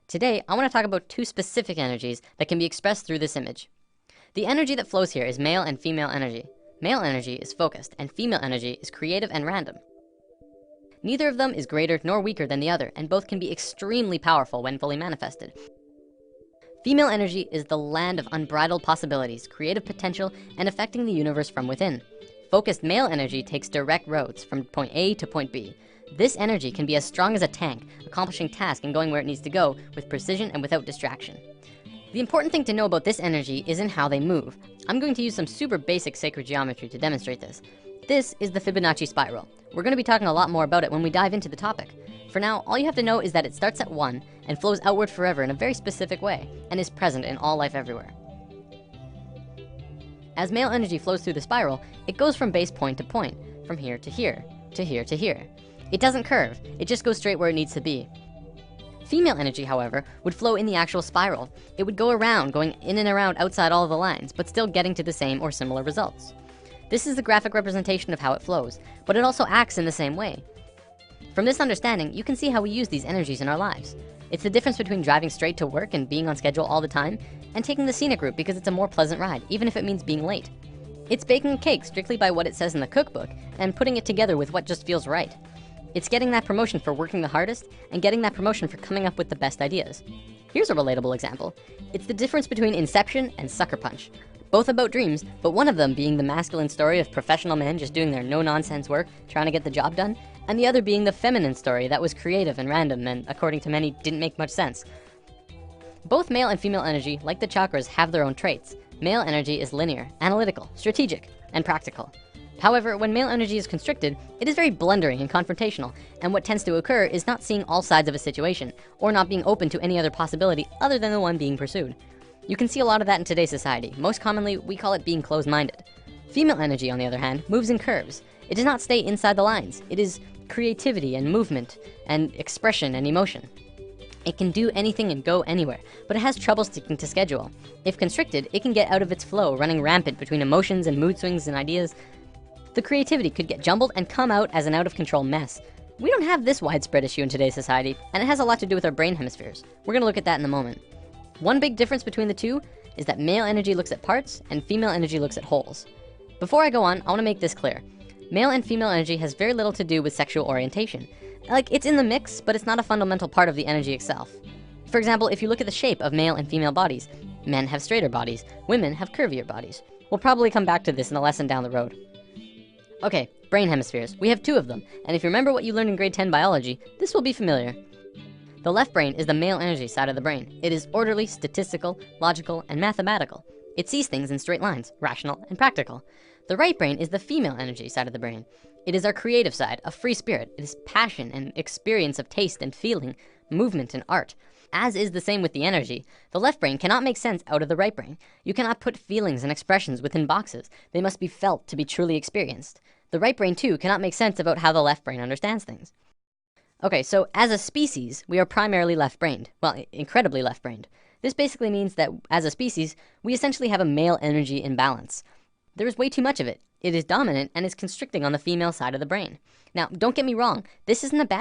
Today, I want to talk about two specific energies that can be expressed through this image. The energy that flows here is male and female energy. Male energy is focused, and female energy is creative and random. Neither of them is greater nor weaker than the other, and both can be extremely powerful when fully manifested. Female energy is the land of unbridled possibilities, creative potential, and affecting the universe from within. Focused male energy takes direct roads from point A to point B. This energy can be as strong as a tank, accomplishing tasks and going where it needs to go with precision and without distraction. The important thing to know about this energy isn't how they move. I'm going to use some super basic sacred geometry to demonstrate this. This is the Fibonacci spiral. We're going to be talking a lot more about it when we dive into the topic. For now, all you have to know is that it starts at 1 and flows outward forever in a very specific way and is present in all life everywhere. As male energy flows through the spiral, it goes from base point to point, from here to here, to here to here. It doesn't curve, it just goes straight where it needs to be. Female energy, however, would flow in the actual spiral. It would go around, going in and around outside all of the lines, but still getting to the same or similar results. This is the graphic representation of how it flows, but it also acts in the same way. From this understanding, you can see how we use these energies in our lives. It's the difference between driving straight to work and being on schedule all the time, and taking the scenic route because it's a more pleasant ride, even if it means being late. It's baking a cake strictly by what it says in the cookbook, and putting it together with what just feels right. It's getting that promotion for working the hardest, and getting that promotion for coming up with the best ideas. Here's a relatable example. It's the difference between Inception and Sucker Punch. Both about dreams, but one of them being the masculine story of professional men just doing their no-nonsense work, trying to get the job done, and the other being the feminine story that was creative and random and, according to many, didn't make much sense. Both male and female energy, like the chakras, have their own traits. Male energy is linear, analytical, strategic, and practical. However, when male energy is constricted, it is very blundering and confrontational, and what tends to occur is not seeing all sides of a situation, or not being open to any other possibility other than the one being pursued. You can see a lot of that in today's society. Most commonly, we call it being closed-minded. Female energy, on the other hand, moves in curves. It does not stay inside the lines. It is creativity and movement, and expression and emotion. It can do anything and go anywhere, but it has trouble sticking to schedule. If constricted, it can get out of its flow, running rampant between emotions and mood swings and ideas. The creativity could get jumbled and come out as an out-of-control mess. We don't have this widespread issue in today's society, and it has a lot to do with our brain hemispheres. We're gonna look at that in a moment. One big difference between the two is that male energy looks at parts and female energy looks at wholes. Before I go on, I wanna make this clear. Male and female energy has very little to do with sexual orientation. Like, it's in the mix, but it's not a fundamental part of the energy itself. For example, if you look at the shape of male and female bodies, men have straighter bodies, women have curvier bodies. We'll probably come back to this in a lesson down the road. Okay, brain hemispheres. We have 2 of them, and if you remember what you learned in grade 10 biology, this will be familiar. The left brain is the male energy side of the brain. It is orderly, statistical, logical, and mathematical. It sees things in straight lines, rational and practical. The right brain is the female energy side of the brain. It is our creative side, a free spirit. It is passion and experience of taste and feeling, movement and art. As is the same with the energy, the left brain cannot make sense out of the right brain. You cannot put feelings and expressions within boxes. They must be felt to be truly experienced. The right brain, too, cannot make sense about how the left brain understands things. Okay, so as a species, we are primarily left-brained. Well, incredibly left-brained. This basically means that as a species, we essentially have a male energy imbalance. There is way too much of it. It is dominant and is constricting on the female side of the brain. Now, don't get me wrong, this isn't a bad